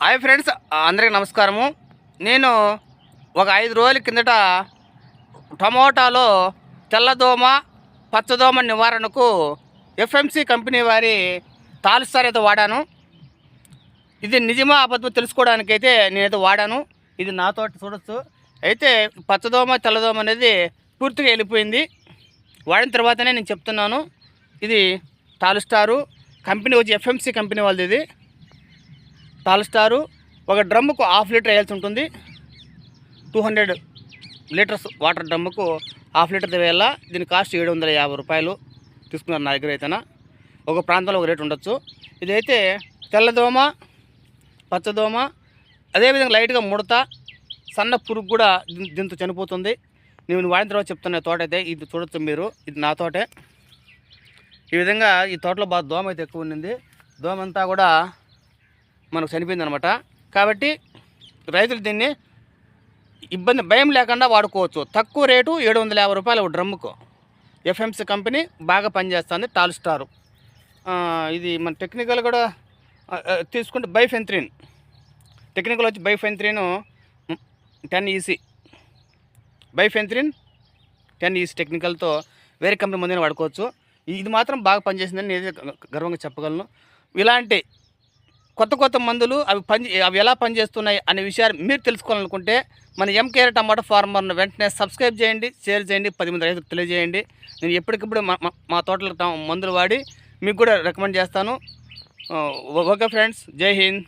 Hi friends, అందరికీ నమస్కారము. నేను ఒక 5 రోజుల కిందట టమోటాలో తెల్లదోమ పచ్చదోమ నివారణకు ఎఫ్ఎంసి కంపెనీ వారి తాలుస్టార్ అయితే వాడాను. ఇది నిజమా అబద్ధమో తెలుసుకోవడానికైతే నేనైతే వాడాను. ఇది నా తోట చూడొచ్చు. అయితే పచ్చదోమ తెల్లదోమ అనేది పూర్తిగా వెళ్ళిపోయింది. వాడిన తర్వాతనే నేను చెప్తున్నాను. ఇది తాలుస్టారు కంపెనీ వచ్చి ఎఫ్ఎంసి కంపెనీ వాళ్ళది. ఇది తాలుస్టారు ఒక డ్రమ్ముకు 1/2 లీటర్ వేయాల్సి ఉంటుంది. 200 లీటర్స్ వాటర్ డ్రమ్ముకు 1/2 లీటర్ వేయాల. దీని కాస్ట్ 750 రూపాయలు తీసుకున్నారు నా దగ్గర అయితేనా. ఒక ప్రాంతంలో ఒక రేటు ఉండొచ్చు. ఇదైతే తెల్లదోమ పచ్చదోమ అదేవిధంగా లైట్గా ముడత సన్న పురుగు కూడా దీంతో చనిపోతుంది. నేను వాడిన తర్వాత చెప్తున్న తోట అయితే ఇది చూడొచ్చు మీరు. ఇది నా తోటే. ఈ విధంగా ఈ తోటలో బాగా దోమ అయితే ఎక్కువ ఉండింది. దోమ అంతా కూడా మనకు చనిపోయింది అనమాట. కాబట్టి రైతులు దీన్ని భయం లేకుండా వాడుకోవచ్చు. తక్కువ రేటు 750 రూపాయలు ఒక డ్రమ్ముకు. ఎఫ్ఎంసి కంపెనీ బాగా పనిచేస్తుంది. తాలుస్టారు ఇది మన టెక్నికల్ కూడా తీసుకుంటే బైఫెంత్రిన్ టెక్నికల్ వచ్చి బైఫెంత్రిన్ 10EC బైఫెంత్రిన్ 10EC టెక్నికల్తో వేరే కంపెనీ ముందే వాడుకోవచ్చు. ఇది మాత్రం బాగా పనిచేసిందని నేనే గర్వంగా చెప్పగలను. ఇలాంటి కొత్త మందులు అవి ఎలా పనిచేస్తున్నాయి అనే విషయాలు మీరు తెలుసుకోవాలనుకుంటే మన ఎంకేఆర్ టమాటో ఫార్మర్ను వెంటనే సబ్స్క్రైబ్ చేయండి, షేర్ చేయండి, 10 మంది రైతులకు తెలియజేయండి. నేను ఎప్పటికప్పుడు మా తోటలకు మందులు వాడి మీకు కూడా రికమెండ్ చేస్తాను. ఓకే ఫ్రెండ్స్, జై హింద్.